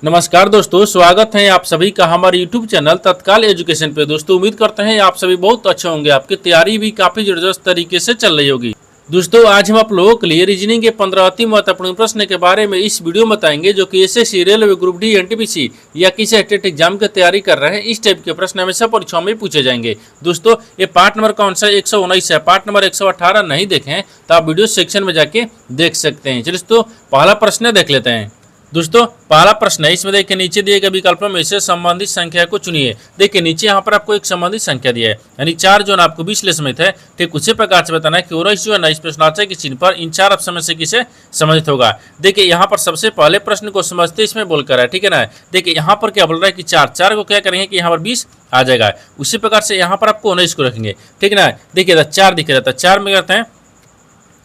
नमस्कार दोस्तों, स्वागत है आप सभी का हमारे YouTube चैनल तत्काल एजुकेशन पे। दोस्तों उम्मीद करते हैं आप सभी बहुत अच्छे होंगे, आपकी तैयारी भी काफी जबरदस्त तरीके से चल रही होगी। दोस्तों आज हम आप लोगों के लिए रीजनिंग के 15 अति महत्वपूर्ण प्रश्न के बारे में इस वीडियो में बताएंगे, जो कि SSC, railway, group D, NTPC या किसी स्टेट एग्जाम की तैयारी कर रहे हैं। इस टाइप के प्रश्न हमेशा परीक्षाओं में पूछे जाएंगे। दोस्तों ये पार्ट नंबर कौन सा 119 है, पार्ट नंबर 118 नहीं देखे हैं तो आप वीडियो सेक्शन में जाके देख सकते हैं। चलिए दोस्तों पहला प्रश्न देख लेते हैं। दोस्तों पहला प्रश्न है, इसमें देखिए नीचे दिए गए विकल्पों में से संबंधित संख्या को चुनिए। देखिए नीचे यहाँ पर आपको एक संबंधित संख्या दिया है, यानी 4 जो आपको 20 ले समित है। ठीक उसी प्रकार से बताना है कि 19 जो है ना इस प्रश्नार्थ के चिन्ह पर इन 4 ऑप्शन में से किसे संबंधित होगा। देखिए यहाँ पर सबसे पहले प्रश्न को समझते इसमें बोल कर है, ठीक है ना। देखिए यहाँ पर क्या बोल रहा है कि 4 को क्या करेंगे कि यहाँ पर 20 आ जाएगा। उसी प्रकार से यहाँ पर आपको 19 को रखेंगे, ठीक है ना। देखिए 4 दिख रहा था, 4 में करते हैं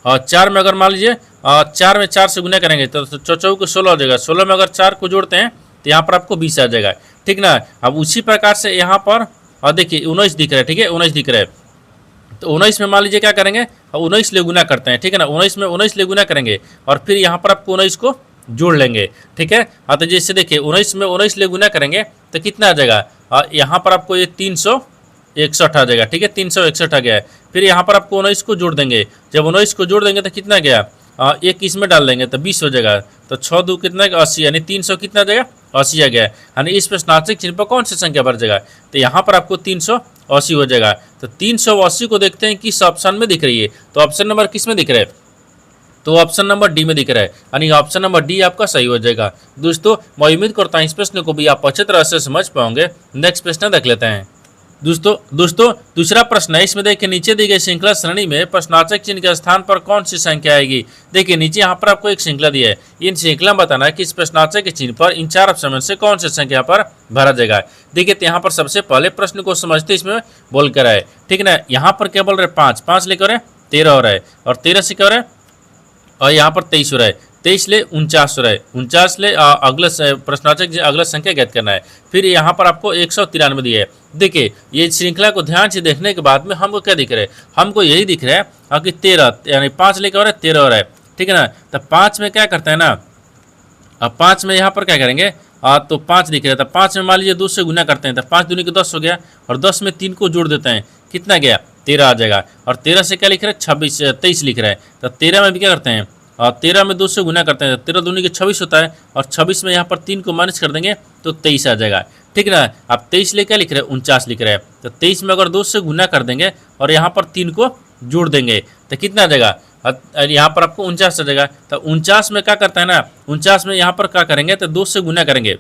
और 4 में अगर मान लीजिए 4 में 4 से गुना करेंगे तो 4 को 16 हो जाएगा। 16 में अगर 4 को जोड़ते हैं तो यहाँ पर आपको 20 आ जाएगा, ठीक ना। अब उसी प्रकार से यहाँ पर और देखिए 19 दिख रहा है, ठीक है 19 दिख रहा है। तो 19 में मान लीजिए क्या करेंगे, 19 ले गुना करते हैं, ठीक है ना। 19 में 19 ले गुना करेंगे और फिर यहाँ पर आपको 19 को जोड़ लेंगे, ठीक है। तो जैसे देखिए 19 में 19 ले गुना करेंगे तो कितना आ जाएगा, यहाँ पर आपको ये 361 आ जाएगा, ठीक है 361 आ गया है। फिर यहाँ पर आपको 19 को जोड़ देंगे, जब 19 को जोड़ देंगे तो कितना गया, एक इसमें डाल देंगे तो 20 हो जाएगा। तो 6 2 कितना 80, यानी 300 कितना जाएगा 80 आ गया। यानी इस प्रश्नार्थ चिन्ह पर कौन सी संख्या बढ़ जाएगा, तो यहाँ पर आपको 380 हो जाएगा। तो 380 को देखते हैं किस ऑप्शन में दिख रही है, तो ऑप्शन नंबर किस में दिख रहा है, तो ऑप्शन नंबर डी में दिख रहा है, यानी ऑप्शन नंबर डी आपका सही हो जाएगा। दोस्तों मैं उम्मीद करता हूँ इस प्रश्न को भी आप अच्छे तरह से समझ पाओगे। नेक्स्ट प्रश्न देख लेते हैं। दोस्तों दूसरा प्रश्न है, इसमें देखिए नीचे दी गई श्रृंखला श्रेणी में प्रश्नार्थक चिन्ह के स्थान पर कौन सी संख्या आएगी। देखिए नीचे यहाँ पर आपको एक श्रृंखला दी है, इन श्रृंखला में बताना है कि इस प्रश्नार्थक के चिन्ह पर इन 4 ऑप्शन में से कौन सी संख्या पर भरा जाएगा। देखिए यहाँ पर सबसे पहले प्रश्न को समझते इसमें बोल कर है, ठीक है ना। यहाँ पर क्या बोल रहे 5 लेकर 13 हो रहा है और 13 से क्या हो रहा है और यहाँ पर 23 हो रहा है, 23 ले 49 हो रहा है, 49 ले अगला प्रश्नार्थक अगला संख्या ज्ञात करना है। फिर यहाँ पर आपको 193 दिया है। देखिए ये श्रृंखला को ध्यान से देखने के बाद में हमको क्या दिख रहा है, हमको यही दिख रहा है कि 13 यानी 5 लेकर हो रहा है 13 हो रहा है, ठीक है ना। तो 5 में क्या करते हैं ना, अब 5 में यहाँ पर क्या करेंगे, तो 5 दिख रहा है। तो 5 में मान लीजिए 2 से गुना करते हैं तो 5 दूनी को 10 हो गया और 10 में 3 को जोड़ देते हैं, कितना गया 13 आ जाएगा। और 13 से क्या लिख रहा है 23 लिख रहा है। तो 13 में भी क्या करते हैं, 13 में 2 से गुना करते हैं, 13 दूनी के 26 होता है और 26 में यहाँ पर 3 को माइनस कर देंगे तो 23 आ जाएगा, ठीक है ना। अब 23 ले क्या लिख रहे हैं 49 लिख रहे हैं। तो 23 में अगर 2 से गुना कर देंगे और यहाँ पर 3 को जोड़ देंगे तो कितना आ जाएगा, यहाँ पर आपको 49 आ जाएगा। तो 49 में क्या करता है ना, 49 में यहाँ पर क्या करेंगे तो 2 से गुना करेंगे,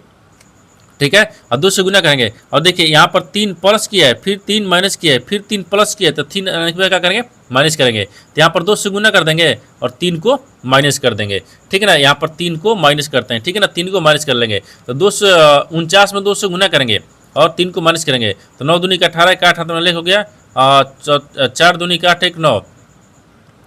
ठीक है, और 2 से गुना करेंगे। और देखिए यहाँ पर 3 प्लस किया है, फिर 3 माइनस किया है, फिर 3 प्लस किया है, तो 3 क्या करेंगे माइनस करेंगे। तो यहाँ पर 2 से गुना कर देंगे और 3 को माइनस कर देंगे, ठीक है ना। यहाँ पर 3 को माइनस करते हैं, ठीक है ना, 3 को माइनस कर लेंगे। तो 49 में 2 से गुना करेंगे और 3 को माइनस करेंगे तो 9 दूनी का 18 का 8 में हो गया, 4 दूनी का 8 1 9,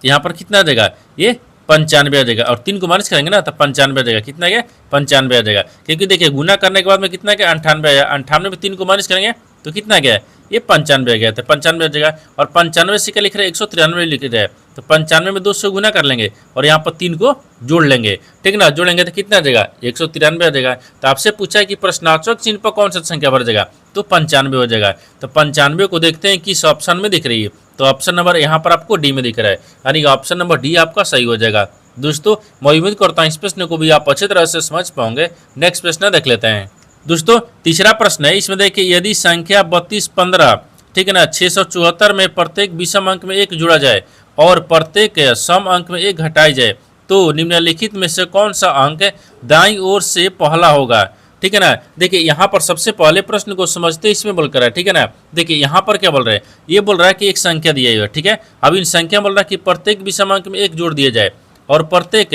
यहाँ पर कितना आ जाएगा ये 95 आ जाएगा। और 3 को माइनस करेंगे ना तो 95 आ जाएगा, कितना गया 95 आ जाएगा। क्योंकि देखिए गुना करने के बाद में कितना गया 98 आया, 98 में 3 को माइनस करेंगे तो कितना गया ये 95 आ गया। तो 95 आ जाएगा। और 95 से क्या लिख रहे हैं 193 लिख रहे हैं। तो 95 में 2 से गुना कर लेंगे और यहाँ पर 3 को जोड़ लेंगे, ठीक ना। जोड़ेंगे तो कितना आ जाएगा 193 आ जाएगा। तो आपसे पूछा है कि प्रश्नार्थक चिन्ह पर कौन सा संख्या भर जाएगा, तो 95 हो जाएगा। तो 95 को देखते हैं किस ऑप्शन में दिख रही है, तो ऑप्शन नंबर यहाँ पर आपको डी में दिख रहा है, यानी ऑप्शन नंबर डी आपका सही हो जाएगा। दोस्तों मैं उम्मीद करता हूँ इस प्रश्न को भी आप अच्छी तरह से समझ पाओगे। नेक्स्ट प्रश्न देख लेते हैं। दोस्तों तीसरा प्रश्न है, इसमें देखिए यदि संख्या 32 15, ठीक है ना, 674 में प्रत्येक विषम अंक में 1 जोड़ा जाए और प्रत्येक सम अंक में 1 घटाई जाए तो निम्नलिखित में से कौन सा अंक दाईं ओर से पहला होगा, ठीक है ना। देखिए यहाँ पर सबसे पहले प्रश्न को समझते इसमें बोल कर है, ठीक है ना। देखिए यहाँ पर क्या बोल रहा है, ये बोल रहा है कि एक संख्या दिया है, ठीक है। अब इन संख्या बोल रहा है कि प्रत्येक विषम अंक में 1 जोड़ दिया जाए और प्रत्येक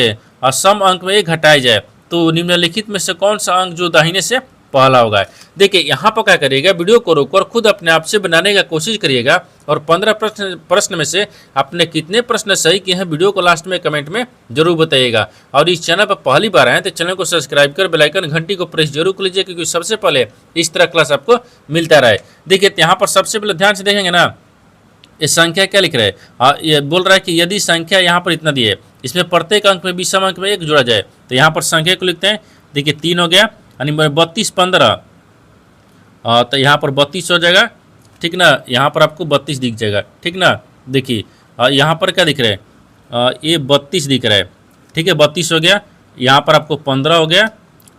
सम अंक में 1 घटाया जाए तो निम्नलिखित में से कौन सा अंक जो दाहिने से पहला होगा। देखिए यहाँ पर क्या करिएगा, वीडियो को रोककर खुद अपने आप से बनाने का कोशिश करिएगा और 15 प्रश्न में से आपने कितने प्रश्न सही किए हैं वीडियो को लास्ट में कमेंट में जरूर बताइएगा। और इस चैनल पर पहली बार आए तो चैनल को सब्सक्राइब कर बेल आइकन घंटी को प्रेस जरूर कर लीजिए, क्योंकि सबसे पहले इस तरह क्लास आपको मिलता रहे। देखिए यहाँ पर सबसे पहले ध्यान से देखेंगे ना, ये संख्या क्या लिख रहा है, ये बोल रहा है कि यदि संख्या यहाँ पर इतना दी है, इसमें प्रत्येक अंक में विषम अंक में 1 जोड़ा जाए, तो यहाँ पर संख्या को लिखते हैं। देखिए 3 हो गया यानी 32 15, तो यहाँ पर 32 हो जाएगा, ठीक ना। यहाँ पर आपको 32 दिख जाएगा, ठीक ना। देखिए यहाँ पर क्या दिख रहा है, ये 32 दिख रहा है, ठीक है, 32 हो गया। यहाँ पर आपको 15 हो गया,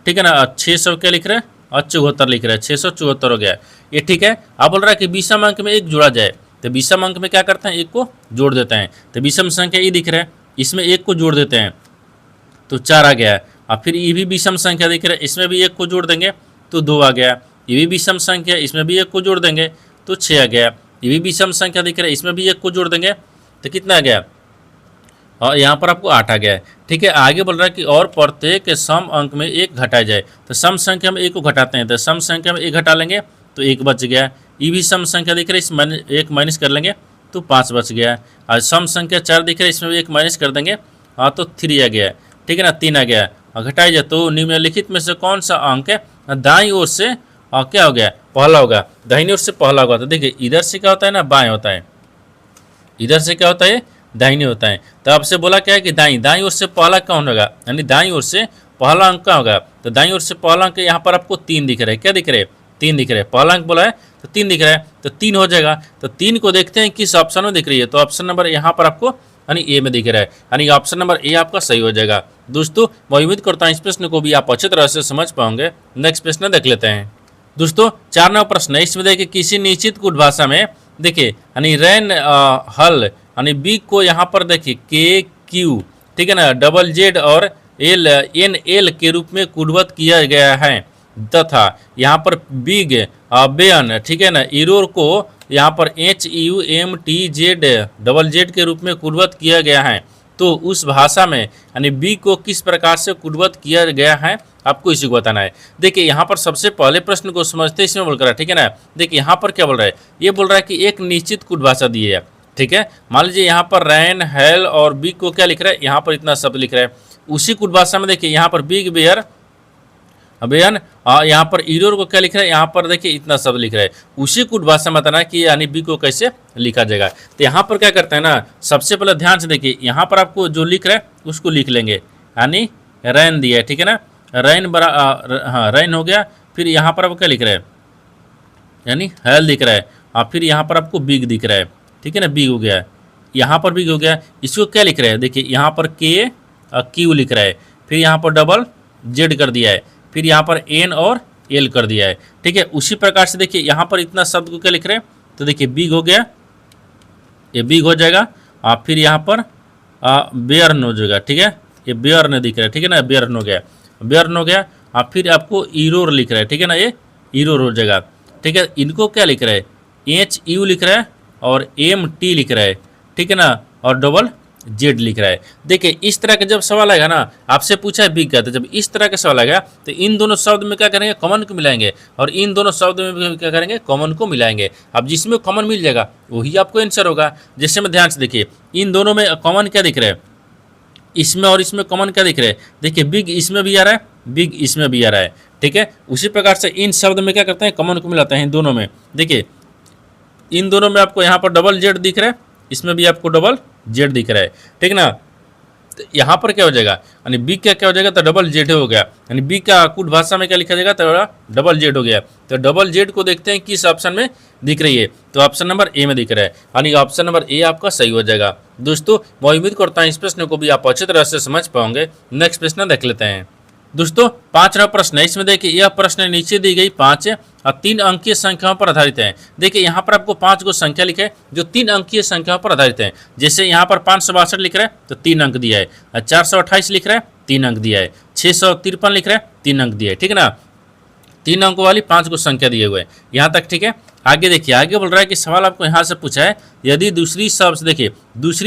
ठीक है ना। 600 क्या लिख रहा है, और 74 लिख रहा है, 674 हो गया ये, ठीक है। अब बोल रहा है कि 20वें अंक में एक जोड़ा जाए, तो 20वें अंक में क्या करते हैं, एक को जोड़ देते हैं। तो 20वीं संख्या ये दिख रहा है, इसमें एक को जोड़ देते हैं तो 4 आ गया। और फिर ये भी 20वीं संख्या दिख रहा है, इसमें भी एक को जोड़ देंगे तो 2 आ गया। ये भी 20वीं संख्या, इसमें भी एक को जोड़ देंगे तो 6 आ गया। ये भी 20वीं संख्या दिख रहा है, इसमें भी एक को जोड़ देंगे तो कितना आ गया, और यहाँ पर आपको 8 आ गया है, ठीक है। आगे बोल रहा है कि और प्रत्येक सम अंक में एक घटाया जाए, तो सम संख्या में एक को घटाते हैं, तो सम संख्या में एक घटा लेंगे तो एक बच गया। ये भी सम संख्या दिख रहा है, इस एक माइनस कर लेंगे तो 5 बच गया। और सम संख्या 4 दिख रहा है, इसमें भी एक माइनस कर देंगे तो 3 आ गया, ठीक है ना, 3 आ गया। और घटाया जाए तो निम्नलिखित में से कौन सा अंक है दाईं ओर से क्या हो गया, पहला होगा, दाहिनी ओर से पहला होगा। तो देखिए इधर से क्या होता है ना, बाएं होता है, इधर से क्या होता है, दाहिनी होता है। तो आपसे बोला क्या है कि दाईं ओर से पहला कौन होगा, यानी दाईं ओर से पहला अंक क्या होगा। तो दाईं ओर से पहला अंक यहाँ पर आपको 3 दिख रहा है, क्या दिख रहा है, 3 दिख रहा है। पहला अंक बोला है तो 3 दिख रहा है, तो 3 हो जाएगा। तो 3 को देखते हैं किस ऑप्शन में दिख रही है, तो ऑप्शन नंबर यहाँ पर आपको यानी ए में दिख रहा है, यानी ऑप्शन नंबर ए आपका सही हो जाएगा। दोस्तों मैं उम्मीद करता हूँ इस प्रश्न को भी आप अच्छी तरह से समझ पाओगे। नेक्स्ट प्रश्न देख लेते हैं। दोस्तों 4 नंबर प्रश्न है, इसमें देखिए किसी निश्चित कुट भाषा में देखिए यानी रैन हल यानी बी को यहाँ पर देखिए के क्यू, ठीक है ना, डबल जेड और एल एन एल के रूप में कुटबद्ध किया गया है, तथा यहाँ पर बिग बेन, ठीक है ना, इरोर को यहाँ पर H U M T Z double Z के रूप में कुटबद्ध किया गया है। तो उस भाषा में यानी बी को किस प्रकार से कुटबद्ध किया गया है, आपको इसी को बताना है। देखिए यहाँ पर सबसे पहले प्रश्न को समझते इसमें बोल रहा है, ठीक है ना। देखिए यहाँ पर क्या बोल रहा है, ये बोल रहा है कि एक निश्चित कुट भाषा दी है, ठीक है। मान लीजिए यहाँ पर रैन हेल और बिग को क्या लिख रहा है, यहाँ पर इतना शब्द लिख रहा है। उसी कुट भाषा में देखिए यहाँ पर बिग बेयर बेन, यहाँ पर इरोर को क्या लिख रहा है, यहाँ पर देखिए इतना शब्द लिख रहा है। उसी कुट भाषा में बताना है कि यानी बी को कैसे लिखा जाएगा। तो यहाँ पर क्या करते हैं ना, सबसे पहले ध्यान से देखिए, यहाँ पर आपको जो लिख रहा है उसको लिख लेंगे, यानी रैन दिया है, ठीक है ना, रैन बरा हाँ रैन हो गया। फिर यहाँ पर आपको क्या लिख रहा है, यानी हेल दिख रहा है, और फिर यहाँ पर आपको बिग दिख रहा है, ठीक है ना, बिग हो गया, यहाँ पर बिग हो गया। इसको क्या लिख रहा है, देखिए यहाँ पर के क्यू लिख रहा है, फिर यहाँ पर डबल जेड कर दिया है, फिर यहाँ पर एन और एल कर दिया है, ठीक है। उसी प्रकार से देखिए यहाँ पर इतना शब्द को क्या लिख रहे हैं, तो देखिए बिग हो गया, ये बिग हो जाएगा, और फिर यहाँ पर बेयर्न हो जाएगा, ठीक है, ये बेयर्न दिख रहा है, ठीक है ना, बेयर्न हो गया, बेयर्न हो गया। और फिर आपको इरोर लिख रहा है, ठीक है ना, ये इरोर हो जाएगा, ठीक है। इनको क्या लिख रहा है, एच यू लिख रहा है और एम टी लिख रहा है, ठीक है ना, और डबल जेड लिख रहा है। देखिए इस तरह का जब सवाल आएगा ना, आपसे पूछा है बिग का, तो जब इस तरह का सवाल आएगा तो इन दोनों शब्द में क्या करेंगे, कॉमन को मिलाएंगे, और इन दोनों शब्द में भी क्या करेंगे, कॉमन को मिलाएंगे। अब जिसमें कॉमन मिल जाएगा वही आपको आंसर होगा। जैसे में ध्यान से देखिए, इन दोनों में कॉमन क्या दिख रहा है, इसमें और इसमें कॉमन क्या दिख रहा है, देखिए बिग इसमें भी आ रहा है, बिग इसमें भी आ रहा है, ठीक है। उसी प्रकार से इन शब्द में क्या करते हैं, कॉमन को मिलाते हैं इन दोनों में। देखिए इन दोनों में आपको यहाँ पर डबल जेड दिख रहा है, इसमें भी आपको डबल जेड दिख रहा है, ठीक ना। तो यहाँ पर क्या हो जाएगा, यानी बी का क्या हो जाएगा, तो डबल जेड हो गया, यानी बी का कुट भाषा में क्या लिखा जाएगा, तो डबल जेड हो गया। तो डबल जेड को देखते हैं किस ऑप्शन में दिख रही है, तो ऑप्शन नंबर ए में दिख रहा है, यानी ऑप्शन नंबर ए आपका सही हो जाएगा। दोस्तों मैं उम्मीद करता हूँ इस प्रश्न को भी आप अच्छी तरह से समझ पाओगे। नेक्स्ट प्रश्न देख लेते हैं। दोस्तों 5वां प्रश्न है, इसमें देखिए यह प्रश्न नीचे दी गई 5 और 3 अंकीय संख्याओं पर आधारित है। देखिए यहाँ पर आपको 5 को संख्या लिखे है जो 3 अंकीय संख्याओं पर आधारित है। जैसे यहाँ पर 562 लिख रहा है तो 3 अंक दिया है, 428 लिख रहा है 3 अंक दिया है, 653 लिख रहा है 3 अंक दिया है, ठीक है ना। 3 अंकों वाली 5 को संख्या दिए हुए हैं यहाँ तक, ठीक है। आगे देखिए, आगे बोल रहा है कि सवाल आपको यहाँ से पूछा है, यदि दूसरी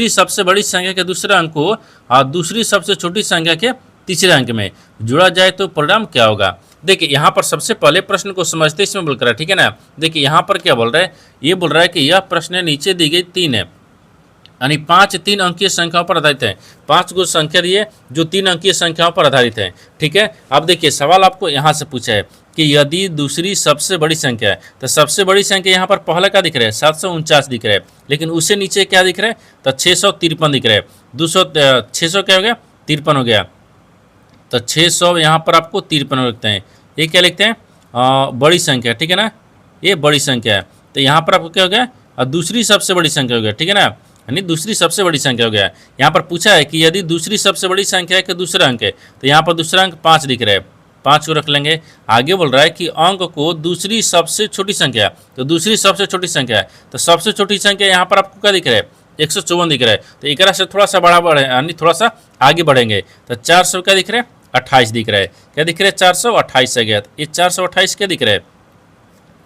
सबसे बड़ी संख्या के दूसरे अंक को और दूसरी सबसे छोटी संख्या के तीसरे अंक में जोड़ा जाए तो परिणाम क्या होगा। देखिए यहाँ पर सबसे पहले प्रश्न को समझते इसमें बोल कर, ठीक है ना। देखिए यहाँ पर क्या बोल रहा है, ये बोल रहा है कि यह प्रश्न नीचे दी गई 3 है, यानी 5 3 अंकीय संख्याओं पर आधारित है। 5 को संख्या दी है जो 3 अंकीय संख्याओं पर आधारित है, ठीक है। अब देखिए सवाल आपको यहाँ से पूछा है कि यदि दूसरी सबसे बड़ी संख्या है, तो सबसे बड़ी संख्या यहाँ पर पहला क्या दिख रहा है, 749 दिख रहा है, लेकिन उससे नीचे क्या दिख रहा है, तो 653 दिख रहा है। 600 क्या हो गया, 53 हो गया, तो 600 यहाँ पर आपको 53 रखते हैं, ये क्या लिखते हैं, बड़ी संख्या, ठीक है ना, ये बड़ी संख्या है। तो यहाँ पर आपको क्या हो गया, दूसरी सबसे बड़ी संख्या हो गया, ठीक है ना, यानी दूसरी सबसे बड़ी संख्या हो गया। यहाँ पर पूछा है कि यदि दूसरी सबसे बड़ी संख्या है कि दूसरा अंक है, तो यहाँ पर दूसरा अंक 5 दिख रहा है, 5 को रख लेंगे। आगे बोल रहा है कि अंक को दूसरी सबसे छोटी संख्या, तो दूसरी सबसे छोटी संख्या है, तो सबसे छोटी संख्या यहाँ पर आपको क्या दिख रहा है, 154 दिख रहा है। तो एक से थोड़ा सा बड़ा बढ़े, यानी थोड़ा सा आगे बढ़ेंगे, तो 400 क्या दिख रहा है, 28 दिख रहा है। क्या दिख रहा है, 428 आ गया। तो ये 428 क्या दिख रहा है,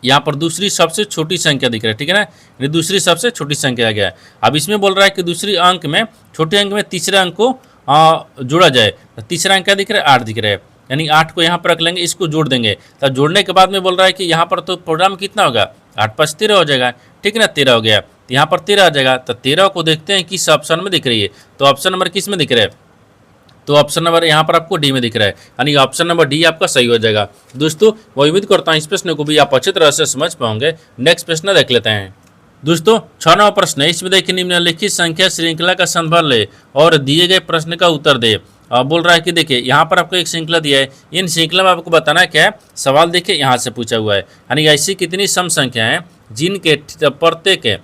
यहाँ पर दूसरी सबसे छोटी संख्या दिख रहा है, ठीक है ना, ये दूसरी सबसे छोटी संख्या आ गया। अब इसमें बोल रहा है कि दूसरी अंक में, छोटे अंक में तीसरे अंक को जोड़ा जाए। तो तीसरा अंक क्या दिख रहा है, 8 दिख रहा है, यानी 8 को यहाँ पर रख लेंगे, इसको जोड़ देंगे। तो जोड़ने के बाद में बोल रहा है कि यहाँ पर तो प्रोग्राम कितना होगा, 8 + 13 हो जाएगा, ठीक है ना, 13 हो गया। तो यहाँ पर 13 आ जाएगा। तो 13 को देखते हैं किस ऑप्शन में दिख रही है, तो ऑप्शन नंबर किस में दिख रहा है, तो ऑप्शन नंबर यहाँ पर आपको डी में दिख रहा है, यानी ऑप्शन नंबर डी आपका सही हो जाएगा। दोस्तों मैं उम्मीद करता हूँ इस प्रश्न को भी आप अच्छी तरह से समझ पाओगे। नेक्स्ट प्रश्न देख लेते हैं। दोस्तों 6वां प्रश्न है, इसमें देखिए निम्नलिखित संख्या श्रृंखला का संदर्भ ले और दिए गए प्रश्न का उत्तर दे। बोल रहा है कि देखिए यहाँ पर आपको एक श्रृंखला दिया है, इन श्रृंखला में आपको बताना है क्या है, सवाल देखिए यहाँ से पूछा हुआ है, यानी ऐसी कितनी सम संख्या हैं जिनके प्रत्येक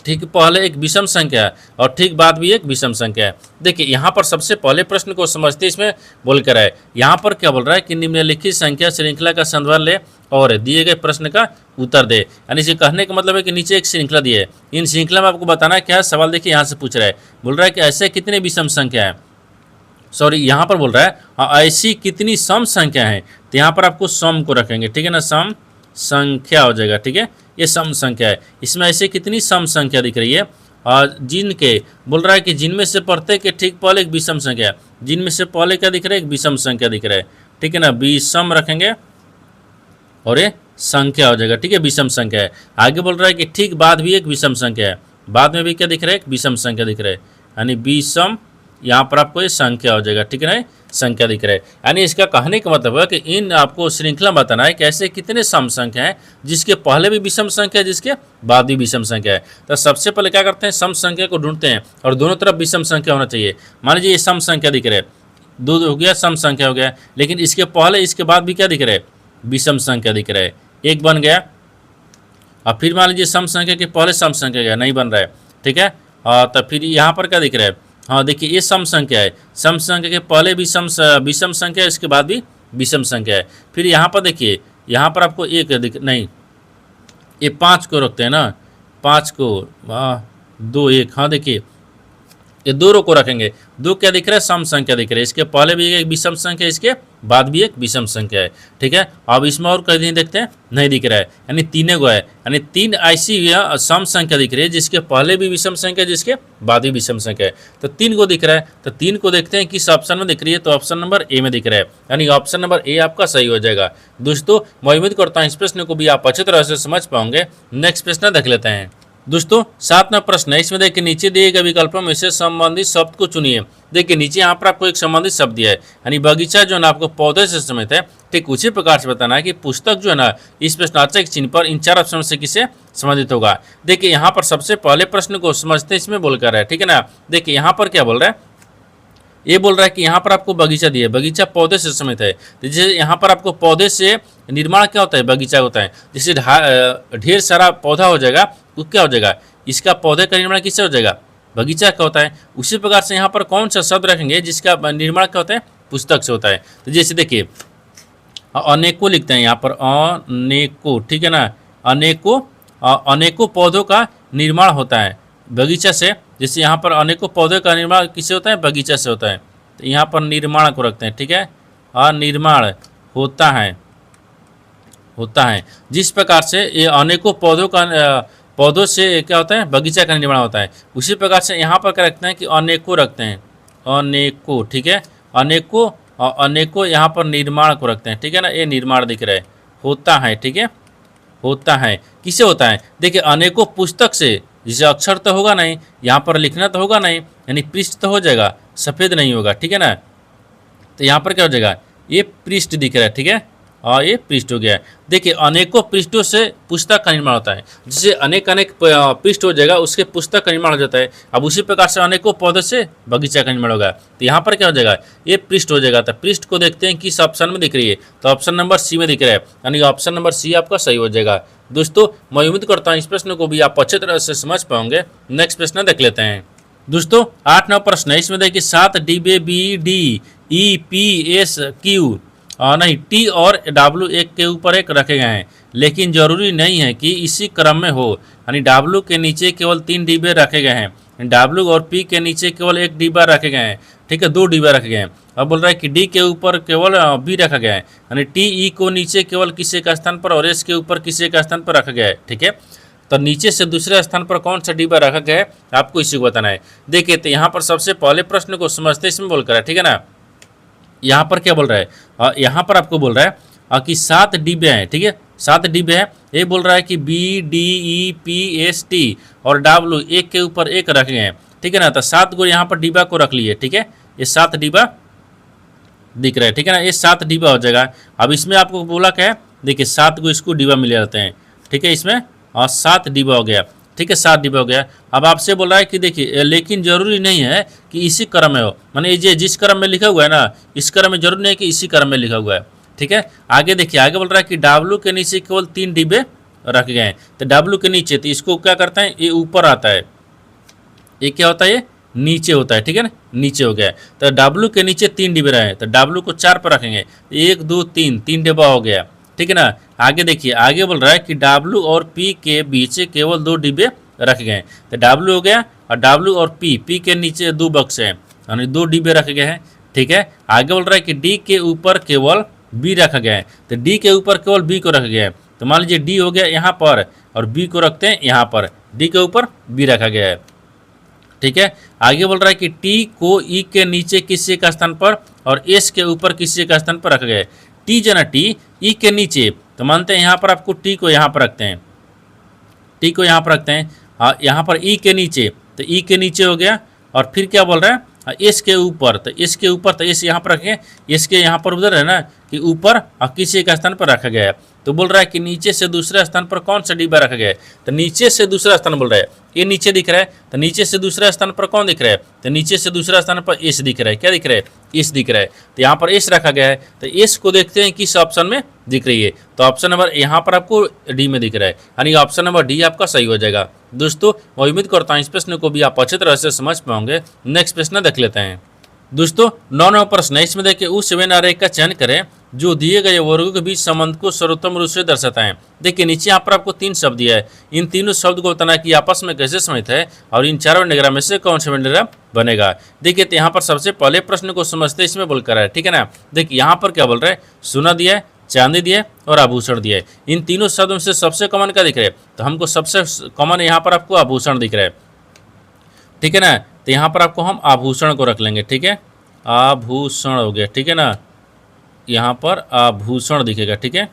ठीक पहले एक विषम संख्या है और ठीक बाद भी एक विषम संख्या है। देखिए यहाँ पर सबसे पहले प्रश्न को समझते इसमें बोल कर है, यहाँ पर क्या बोल रहा है कि निम्नलिखित संख्या श्रृंखला का संदर्भ ले और दिए गए प्रश्न का उत्तर दे। यानी इसे कहने का मतलब है कि नीचे एक श्रृंखला दी है, इन श्रृंखला में आपको बताना है क्या है, सवाल देखिए यहाँ से पूछ रहा है, बोल रहा है कि ऐसे कितने विषम संख्या है, सॉरी यहाँ पर बोल रहा है ऐसी कितनी सम संख्या है। तो यहाँ पर आपको सम को रखेंगे, ठीक है ना, सम संख्या हो जाएगा, ठीक है, ये सम संख्या है। इसमें ऐसे कितनी सम संख्या दिख रही है, और जिनके बोल रहा है कि जिनमें से प्रत्येक के ठीक पहले एक विषम संख्या, जिनमें से पहले क्या दिख रहा है, एक विषम संख्या दिख रहा है, ठीक है ना, विषम रखेंगे और ये संख्या हो जाएगा, ठीक है, विषम संख्या है। आगे बोल रहा है कि ठीक बाद भी एक विषम संख्या है, बाद में भी क्या दिख रहा है, एक विषम संख्या दिख रहा है, यानी विषम यहाँ पर आपको ये संख्या हो जाएगा, ठीक है ना, संख्या दिख रहा है। यानी इसका कहने का मतलब है कि इन आपको श्रृंखला बताना है कि ऐसे कितने सम संख्या हैं जिसके पहले भी विषम संख्या है, जिसके बाद भी विषम संख्या है। तो सबसे पहले क्या करते हैं, सम संख्या को ढूंढते हैं और दोनों तरफ विषम संख्या होना चाहिए। मान लीजिए ये सम संख्या दिख रहा है, 2 हो गया, सम संख्या हो गया, लेकिन इसके पहले इसके बाद भी क्या दिख रहा है, विषम संख्या दिख रहा है, एक बन गया। और फिर मान लीजिए सम संख्या के पहले सम संख्या गया, नहीं बन रहा है, ठीक है, तो फिर यहाँ पर क्या दिख रहा है, हाँ देखिए ये सम संख्या है, सम संख्या के पहले भी विषम संख्या है, इसके बाद भी विषम संख्या है। फिर यहाँ पर देखिए, यहाँ पर आपको एक नहीं, ये 5 को रखते हैं ना, 5 को 2 1, हाँ देखिए ये 2 रो को रखेंगे, 2 क्या दिख रहा है, सम संख्या दिख रहा है, इसके पहले भी एक विषम संख्या, इसके बाद भी एक विषम संख्या है, ठीक है। अब इसमें और कहीं देखते हैं, नहीं दिख रहा है, यानी 3 गो है, यानी 3 ऐसी सम संख्या दिख रही है जिसके पहले भी विषम संख्या, जिसके बाद भी विषम संख्या है। तो 3 को दिख रहा है, तो 3 को देखते हैं किस ऑप्शन में दिख रही है, तो ऑप्शन नंबर ए में दिख रहा है, यानी ऑप्शन नंबर ए आपका सही हो जाएगा। दोस्तों मैं उम्मीद करता हूँ इस प्रश्न को भी आप अच्छी तरह से समझ पाओगे। नेक्स्ट प्रश्न देख लेते हैं। दोस्तों 7वां प्रश्न है, इसमें देखिए नीचे दिए गए विकल्पों में से संबंधित शब्द को चुनिए। देखिए नीचे यहाँ पर आपको एक संबंधित शब्द दिया है, यानी बगीचा जो है ना आपको पौधे से समेत है, ठीक उसी प्रकार से बताना है कि पुस्तक जो है ना इस प्रश्नार्थक चिन्ह पर इन 4 ऑप्शन से किसे संबंधित होगा। देखिए यहाँ पर सबसे पहले प्रश्न को समझते इसमें बोल कर रहा है, ठीक है ना। देखिए यहाँ पर क्या बोल रहा है, ये बोल रहा है कि यहाँ पर आपको बगीचा दिया है, बगीचा पौधे से समेत है। जैसे यहाँ पर आपको पौधे से निर्माण क्या होता है, बगीचा होता है। जैसे ढेर सारा पौधा हो जाएगा तो क्या हो जाएगा, इसका पौधे का निर्माण किससे हो जाएगा, बगीचा का होता है। उसी प्रकार से यहाँ पर कौन सा शब्द रखेंगे जिसका निर्माण क्या होता है, पुस्तक से होता है। तो जैसे देखिए अनेकों लिखते हैं यहाँ पर, अनेकों, ठीक है ना, अनेकों पौधों का निर्माण होता है बगीचा से। जैसे यहाँ पर अनेकों पौधों का निर्माण किससे होता है, बगीचा से होता है। तो यहाँ पर निर्माण को रखते हैं, ठीक है, निर्माण होता है। जिस प्रकार से ये अनेकों पौधों से क्या होता है, बगीचा का निर्माण होता है। उसी प्रकार से यहाँ पर क्या रखते हैं कि अनेकों रखते हैं, अनेकों, ठीक है, अनेकों यहाँ पर निर्माण को रखते हैं, ठीक है ना, ये निर्माण दिख रहा है, होता है, ठीक है, होता है। किससे होता है, देखिए अनेकों पुस्तक से, जिसे अक्षर तो होगा नहीं, यहाँ पर लिखना तो होगा नहीं, यानी पृष्ठ तो हो जाएगा, सफ़ेद नहीं होगा, ठीक है ना। तो यहाँ पर क्या हो जाएगा, ये पृष्ठ दिख रहा है, ठीक है, और ये पृष्ठ हो गया। देखिए अनेकों पृष्ठों से पुस्तक का निर्माण होता है, जिसे अनेक अनेक पृष्ठ हो जाएगा उसके पुस्तक का निर्माण हो जाता है। अब उसी प्रकार से अनेकों पौधों से बगीचा का निर्माण होगा। तो यहाँ पर क्या हो जाएगा, ये पृष्ठ हो जाएगा। तो पृष्ठ को देखते हैं किस ऑप्शन में दिख रही है, तो ऑप्शन नंबर सी में दिख रहा है, यानी ऑप्शन नंबर सी आपका सही हो जाएगा। दोस्तों मैं उम्मीद करता हूँ इस प्रश्न को भी आप अच्छे तरह से समझ पाओगे। नेक्स्ट प्रश्न देख लेते हैं। दोस्तों 8-9 प्रश्न है, इसमें देखिए 7 डिब्बे B D E P S Q नहीं टी और डब्ल्यू एक के ऊपर एक रखे गए हैं, लेकिन जरूरी नहीं है कि इसी क्रम में हो, यानी डब्ल्यू के नीचे केवल 3 डिब्बे रखे गए हैं, डब्ल्यू और पी के नीचे केवल 1 डिब्बा रखे गए हैं, ठीक है, 2 डिब्बा रखे गए हैं। अब बोल रहा है कि डी के ऊपर केवल बी रखा गया है, यानी टी ई को नीचे केवल किसी का स्थान पर और एस के ऊपर किसी का स्थान पर रखा गया है, ठीक है। तो नीचे से दूसरे स्थान पर कौन सा डिब्बा रखा गया है आपको इसी को बताना है। देखिए तो यहाँ पर सबसे पहले प्रश्न को समझते इसमें बोल कर है, ठीक है ना। यहाँ पर क्या बोल रहा है, यहाँ पर आपको बोल रहा है कि 7 डिब्बे हैं, ठीक है, 7 डिब्बे हैं। ये बोल रहा है कि B D E P S T और डब्ल्यू एक के ऊपर एक रखे गए हैं, ठीक है ना। तो 7 को यहाँ पर डिब्बा को रख लिए, ठीक है, ये 7 डिब्बा दिख रहा है, ठीक है ना, ये 7 डिब्बा हो जाएगा। अब इसमें आपको बोला क्या है, देखिए 7 को इसको डिब्बा मिले रहते हैं, ठीक है, इसमें 7 डिब्बा हो गया, ठीक है, 7 डिब्बा हो गया। अब आपसे बोल रहा है कि देखिए लेकिन जरूरी नहीं है कि इसी क्रम में हो, माने ये जिस क्रम में लिखा हुआ है ना, इस क्रम में जरूरी नहीं है कि इसी क्रम में लिखा हुआ है, ठीक है। आगे देखिए, आगे बोल रहा है कि डब्ल्यू के नीचे केवल 3 डिब्बे रखे गए हैं। तो डब्ल्यू के नीचे, तो इसको क्या करते हैं, ये ऊपर आता है, ये क्या होता है, ये नीचे होता है, ठीक है ना, नीचे हो गया। तो डब्ल्यू के नीचे 3 डिब्बे रहे, तो डब्ल्यू को 4 पर रखेंगे, 1 2 3 डिब्बा हो गया, ठीक है ना। आगे देखिए, आगे बोल रहा है कि डब्ल्यू और पी के बीच केवल 2 डिब्बे रखे गए हैं। तो डब्ल्यू हो गया, और डब्ल्यू और पी के नीचे 2 बक्से हैं, यानी 2 डिब्बे रखे गए हैं, ठीक है। आगे बोल रहा है कि डी के ऊपर केवल बी रखा गया है, तो डी के ऊपर केवल बी को रखा गया है। तो मान लीजिए डी हो गया यहाँ पर और बी को रखते हैं यहाँ पर, डी के ऊपर बी रखा गया है, ठीक है। आगे बोल रहा है कि टी को ई के नीचे किसी का स्थान पर और एस के ऊपर किसी का स्थान पर रखा गया है। टी जना टी ई के नीचे, तो मानते हैं यहाँ पर आपको टी को यहाँ पर रखते हैं, टी को यहाँ पर रखते हैं, यहाँ पर ई के नीचे, तो ई के नीचे हो गया। और फिर क्या बोल रहा है, एस के ऊपर, तो एस के ऊपर, तो एस यहाँ पर रखें, एस के यहाँ पर उधर है ना कि ऊपर और किसी का स्थान पर रखा गया है। तो बोल रहा है कि नीचे से दूसरे स्थान पर कौन सा डिब्बा रखा गया है, तो नीचे से दूसरा स्थान बोल रहा है, ये नीचे दिख रहा है, तो नीचे से दूसरे स्थान पर कौन दिख रहा है, तो नीचे से दूसरा स्थान पर एस दिख रहा है, क्या दिख रहा है, एस दिख रहा है। तो यहाँ पर एस रखा गया है, तो एस को देखते हैं किस ऑप्शन में दिख रही है, तो ऑप्शन नंबर यहाँ पर आपको डी में दिख रहा है, यानी ऑप्शन नंबर डी आपका सही हो जाएगा। दोस्तों मैं उम्मीद करता हूँ इस प्रश्न को भी आप अच्छे तरह से समझ पाओगे। नेक्स्ट प्रश्न देख लेते हैं। दोस्तों 9वां प्रश्न है, इसमें देखिए उस वेन आरेख का चयन करें जो दिए गए वर्गों के बीच संबंध को सर्वोत्तम रूप से दर्शाता है। देखिए नीचे यहाँ पर आपको 3 शब्द दिया है, इन तीनों शब्द को बताना कि आपस में कैसे संबंधित है और इन 4 वेन डायग्राम में से कौन सा वेन डायग्राम बनेगा। देखिए तो यहाँ पर सबसे पहले प्रश्न को समझते इसमें बोल कर है, ठीक है ना। देखिए यहाँ पर क्या बोल रहे हैं, सोना दिया है, चांदी दिया है और आभूषण दिया है। इन तीनों शब्दों में से सबसे कॉमन क्या दिख रहा है, तो हमको सबसे कॉमन यहाँ पर आपको आभूषण दिख रहा है, ठीक है ना। तो यहाँ पर आपको हम आभूषण को रख लेंगे, ठीक है, आभूषण हो गया, ठीक है ना, यहाँ पर आभूषण दिखेगा, ठीक है,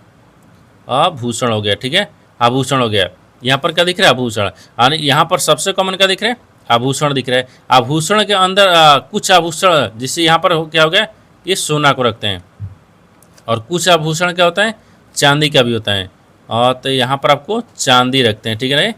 आभूषण हो गया, ठीक है, आभूषण हो गया। यहाँ पर क्या दिख रहा है, आभूषण, और यहाँ पर सबसे कॉमन क्या दिख रहा है, आभूषण दिख रहा है। आभूषण के अंदर कुछ आभूषण, जिससे यहाँ पर क्या हो गया, ये सोना को रखते हैं, और कुछ आभूषण क्या होता है, चांदी का भी होता है, और तो यहाँ पर आपको चांदी रखते हैं, ठीक है ना,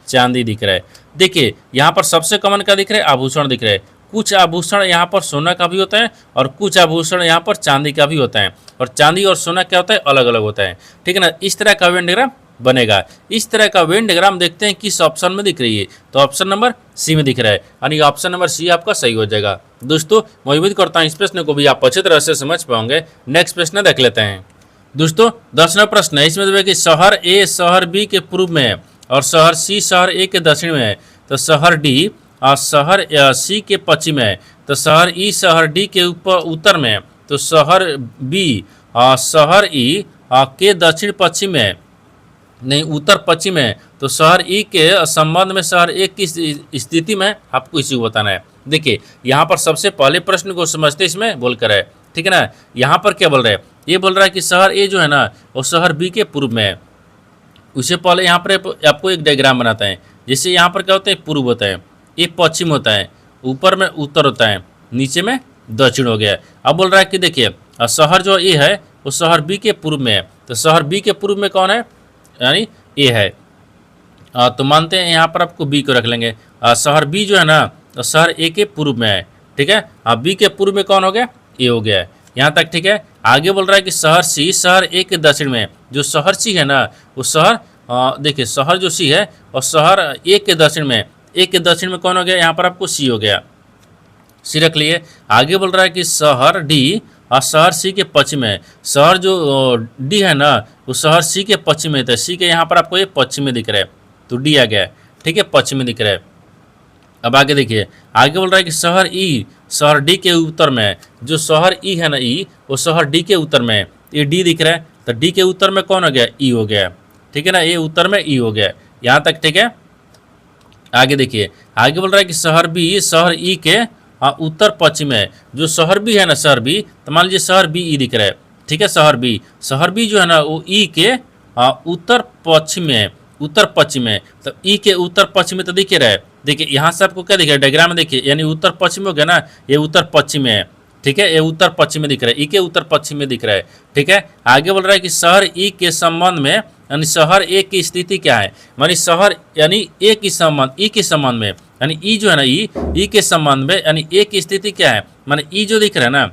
चांदी दिख रहा है। देखिए यहाँ पर सबसे कॉमन क्या दिख रहा है, आभूषण दिख रहा है। कुछ आभूषण यहाँ पर सोना का भी होता है और कुछ आभूषण यहाँ पर चांदी का भी होता है, और चांदी और सोना क्या होता है, अलग अलग होता है, ठीक है ना। इस तरह का वेन डायग्राम बनेगा। इस तरह का वेन डायग्राम देखते हैं किस ऑप्शन में दिख रही है, तो ऑप्शन नंबर सी में दिख रहा है, यानी ऑप्शन नंबर सी आपका सही हो जाएगा। दोस्तों मैं उम्मीद करता हूँ इस प्रश्न को भी आप अच्छी तरह से समझ पाओगे। नेक्स्ट प्रश्न देख लेते हैं। दोस्तों 10वां प्रश्न है, इसमें देखिए शहर ए शहर बी के पूर्व में है और शहर सी शहर ए के दक्षिण में है, तो शहर डी और शहर सी के पश्चिम में है, तो शहर ई शहर डी के ऊपर उत्तर में है, तो शहर बी और शहर ई के दक्षिण पश्चिम में है, नहीं उत्तर पश्चिम में है, तो शहर ई के संबंध में शहर ए की स्थिति में आपको इसी को बताना है। देखिए यहाँ पर सबसे पहले प्रश्न को समझते इसमें बोलकर है, ठीक है ना। यहाँ पर क्या बोल रहे हैं, ये बोल रहा है कि शहर ए जो है ना वो शहर बी के पूर्व में है। उससे पहले यहाँ पर आपको एक डायग्राम बनाता है, जैसे यहाँ पर क्या होता है, पूर्व होता है, ये पश्चिम होता है, ऊपर में उत्तर होता है, नीचे में दक्षिण हो गया। अब बोल रहा है कि देखिए शहर जो ये है वो शहर बी के पूर्व में है। तो शहर बी के पूर्व में कौन है, यानी ए है। तो मानते हैं यहाँ पर आपको बी को रख लेंगे। शहर बी जो है ना, तो शहर ए के पूर्व में है, ठीक है। अब बी के पूर्व में कौन हो गया, ए हो गया है, यहाँ तक ठीक है। आगे बोल रहा है कि शहर सी शहर ए के दक्षिण में, जो शहर सी है ना वो शहर देखिए शहर जो सी है और शहर ए के दक्षिण में, ए के दक्षिण में कौन हो गया, यहाँ पर आपको सी हो गया, सी रख लिए। आगे बोल रहा है कि शहर डी और शहर सी के पश्चिम में, शहर जो डी है ना वो शहर सी के पश्चिम में, तो सी के यहाँ पर आपको ये पश्चिम में दिख रहा है, तो डी आ गया है, ठीक है, पश्चिम में दिख रहा है। अब आगे देखिए, आगे बोल रहा है कि शहर ई शहर डी के उत्तर में है, जो शहर ई है ना ई वो शहर डी के उत्तर में है, ये डी दिख रहा है, तो डी के उत्तर में कौन हो गया, ई हो गया, ठीक है ना, ये उत्तर में ई हो गया, यहाँ तक ठीक है। आगे देखिए, आगे बोल रहा है कि शहर बी शहर ई के उत्तर पश्चिम है, जो शहर बी है ना शहर बी, तो मान लीजिए शहर बी ई दिख रहा है, ठीक है, शहर बी जो है ना वो ई के उत्तर पश्चिम में है, उत्तर पश्चिम में, तो ई के उत्तर पश्चिम में तो दिख रहा है। देखिए यहाँ से आपको क्या दिख रहा है, डायग्राम में देखिए, यानी उत्तर पश्चिम हो गया ना, ये उत्तर पश्चिम में है, ठीक है, ये उत्तर पश्चिम में दिख रहा है, ई के उत्तर पश्चिम में दिख रहा है, ठीक है। आगे बोल रहा है कि शहर ई के संबंध में, यानी शहर ए की स्थिति क्या है, यानी शहर यानी ए की संबंध ई के संबंध में, यानी ई जो है ना ई के संबंध में, यानी ए की स्थिति क्या है, माने ई जो दिख रहा है ना,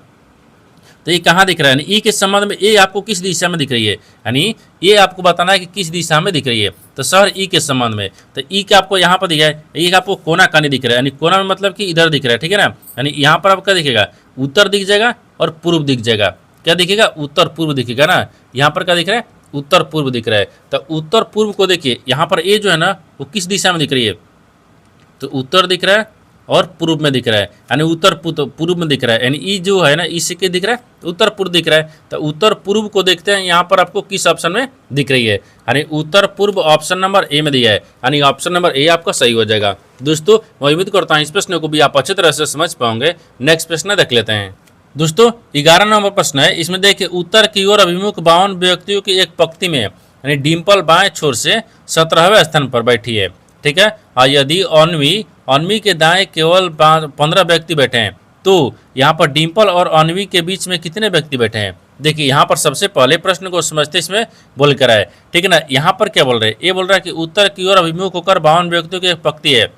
तो ये कहाँ दिख रहा है, यानी ई के संबंध में ए आपको किस दिशा में दिख रही है, यानी ये आपको बताना है कि किस दिशा में दिख रही है। तो शहर ई के संबंध में, तो ई का आपको यहाँ पर दिखा है, ये आपको कोना कानी दिख रहा है, यानी कोना में मतलब कि इधर दिख रहा है, ठीक है ना, यानी यहाँ पर आपका दिखेगा उत्तर दिख जाएगा और पूर्व दिख जाएगा, क्या दिखेगा, उत्तर पूर्व दिखेगा ना, यहाँ पर क्या दिख रहा है, उत्तर पूर्व दिख रहा है। तो उत्तर पूर्व को देखिए, यहाँ पर ए जो है ना वो किस दिशा में दिख रही है, तो उत्तर दिख रहा है और पूर्व में दिख रहा है, यानी उत्तर पूर्व में दिख रहा है, यानी ई जो है ना इससे क्या दिख रहा है, उत्तर पूर्व दिख रहा है। तो उत्तर पूर्व को देखते हैं यहाँ पर आपको किस ऑप्शन में दिख रही है, यानी उत्तर पूर्व ऑप्शन नंबर ए में दिया है, यानी ऑप्शन नंबर ए आपका सही हो जाएगा। दोस्तों मैं उम्मीद करता हूँ इस प्रश्न को भी आप अच्छी तरह से समझ पाओगे। नेक्स्ट प्रश्न देख लेते हैं। दोस्तों 11 नंबर प्रश्न है, इसमें देखिए उत्तर की ओर अभिमुख 52 व्यक्तियों की एक पंक्ति में, यानी डिम्पल बाएं छोर से 17वें स्थान पर बैठी है, ठीक है। और यदि अन्वी के दाएं केवल 15 व्यक्ति बैठे हैं, तो यहाँ पर डिम्पल और अन्वी के बीच में कितने व्यक्ति बैठे हैं। देखिए यहाँ पर सबसे पहले प्रश्न को समझते इसमें बोल कर आए, ठीक है ना। यहाँ पर क्या बोल रहे हैं, ये बोल रहा है कि उत्तर की ओर अभिमुख होकर 52 व्यक्तियों की एक पंक्ति है,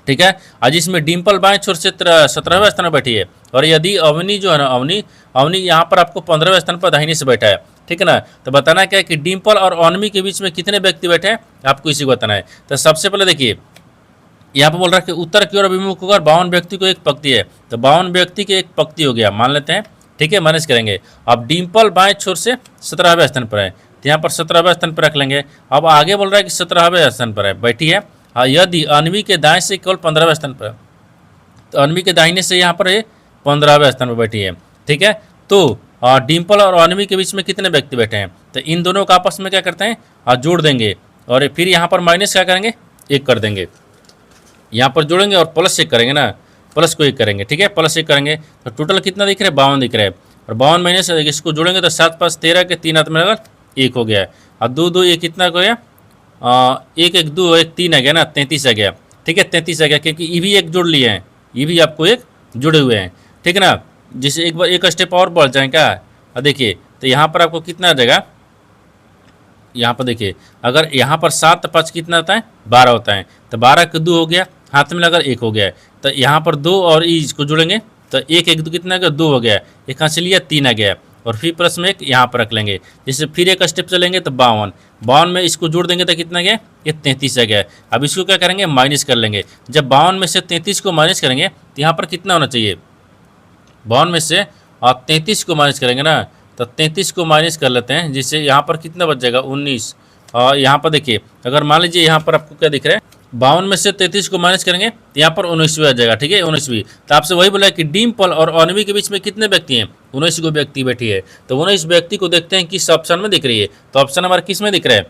ठीक है, और जिसमें डिम्पल बाएं छोर से 17वें स्थान पर बैठी है, और यदि अवनी जो है ना अवनी यहाँ पर आपको 15वें स्थान पर दाहिने से बैठा है, ठीक है ना। तो बताना क्या है कि डिम्पल और अवनी के बीच में कितने व्यक्ति बैठे हैं, आपको इसी को बताना है। तो सबसे पहले देखिए यहाँ पर बोल रहा है कि उत्तर की ओर अभिमुख होकर 52 व्यक्ति को एक पंक्ति है, तो 52 व्यक्ति की एक पंक्ति हो गया, मान लेते हैं, ठीक है, माइनस करेंगे। अब डिम्पल बाएं छोर से 17वें स्थान पर है, तो यहाँ पर 17वें स्थान पर रख लेंगे। अब आगे बोल रहा है कि 17वें स्थान पर है बैठी है, यदि अन्वी के दाएं से केवल 15वें स्थान पर, तो अन्वी के दाहिने से यहाँ पर 15वें स्थान पर बैठी है, ठीक है। तो डिम्पल और अन्वी के बीच में कितने व्यक्ति बैठे हैं, तो इन दोनों का आपस में क्या करते हैं, जोड़ देंगे, और फिर यहाँ पर माइनस क्या करेंगे, 1 कर देंगे, यहाँ पर जोड़ेंगे और प्लस 1 करेंगे ना, प्लस को 1 करेंगे, ठीक है, प्लस 1 करेंगे तो टोटल कितना दिख रहा है, 52 दिख रहा है, और 52 माइनस इसको जोड़ेंगे तो 7 5 13 के 3 हाथ में अगर 1 हो गया है, और 2 2 ये कितना हो गया, 1 1 2 1 3 आ गया ना, 33 आ गया, ठीक है, 33 आ गया, क्योंकि ये भी एक जोड़ लिए हैं, ये भी आपको एक जुड़े हुए हैं, ठीक है ना। जिससे एक बार एक स्टेप और बढ़ जाए क्या, और देखिए तो यहाँ पर आपको कितना आ जाएगा, यहाँ पर देखिए अगर यहाँ पर 7 5 कितना होता है, 12 होता है, तो 12 के 2 हो गया, हाथ में अगर 1 हो गया, तो यहाँ पर 2 और इसको जोड़ेंगे तो 1 1 2 कितना आ गया, 2 हो गया, एक हाथ से लिया 3 आ गया, और फिर प्लस में 1 यहाँ पर रख लेंगे। जैसे फिर एक स्टेप चलेंगे तो 52 में इसको जोड़ देंगे तो कितना गया, ये 33 आ गया। अब इसको क्या करेंगे, माइनस कर लेंगे। जब 52 में से 33 को माइनस करेंगे तो यहाँ पर कितना होना चाहिए, 52 में से और 33 को माइनस करेंगे ना, तो 33 को माइनस कर लेते हैं, जिससे यहाँ पर कितना बच जाएगा, 19। और यहाँ पर देखिए अगर मान लीजिए यहाँ पर आपको क्या दिख रहा है, 52 में से 33 को माइनस करेंगे तो यहाँ पर 19वीं आ जाएगा, ठीक है, 19वीं। तो आपसे वही बोला है कि डिम्पल और अन्वी के बीच में कितने व्यक्ति हैं, 19 को व्यक्ति बैठी है। तो 19 व्यक्ति को देखते हैं किस ऑप्शन में दिख रही है, तो ऑप्शन नंबर किस में दिख रहा है,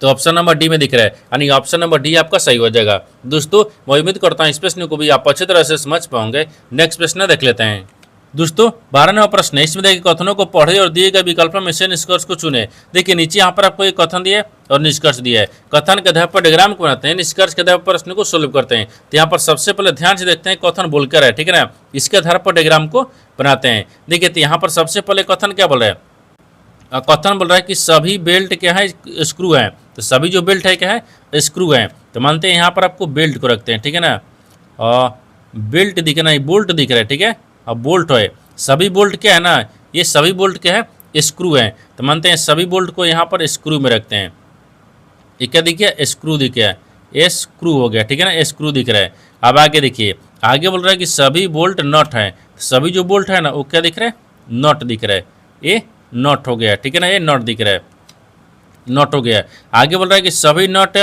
तो ऑप्शन नंबर डी में दिख रहा है, यानी ऑप्शन नंबर डी आपका सही हो जाएगा। दोस्तों मैं उम्मीद करता हूँ इस प्रश्न को भी आप अच्छी तरह से समझ पाओगे। नेक्स्ट प्रश्न देख लेते हैं। दोस्तों 12वां प्रश्न है, इसमें देखिए कथनों को पढ़े और दिए गए विकल्पों में से निष्कर्ष को चुने। देखिए नीचे यहाँ पर आपको एक कथन दिया है और निष्कर्ष दिया है। कथन के आधार पर डायग्राम को बनाते हैं, निष्कर्ष के आधार पर प्रश्न को सोल्व करते हैं। तो यहाँ पर सबसे पहले ध्यान से देखते हैं कथन बोलकर है, ठीक है ना, इसके आधार पर डायग्राम को बनाते हैं। देखिए तो यहाँ पर सबसे पहले कथन क्या बोल रहा है, कथन बोल रहा है कि सभी बेल्ट क्या है, स्क्रू है। तो सभी जो बेल्ट है क्या है, स्क्रू है। तो मानते हैं यहाँ पर आपको बेल्ट को रखते हैं, ठीक है ना, बेल्ट दिख रहा है, बोल्ट दिख रहा है, ठीक है, अब बोल्ट है। सभी बोल्ट क्या है ना, ये सभी बोल्ट क्या है, स्क्रू है। तो मानते हैं सभी बोल्ट को यहाँ पर स्क्रू में रखते हैं। ये क्या दिख गया, स्क्रू दिख गया, ये स्क्रू हो गया, ठीक है ना, स्क्रू दिख रहा है। अब आगे देखिए, आगे बोल रहा है कि सभी बोल्ट नट है। सभी जो बोल्ट है ना वो क्या दिख रहा है, नट दिख रहा है, ये नट हो गया, ठीक है ना, ये नट दिख रहा है, नट हो गया। आगे बोल रहा है कि सभी नट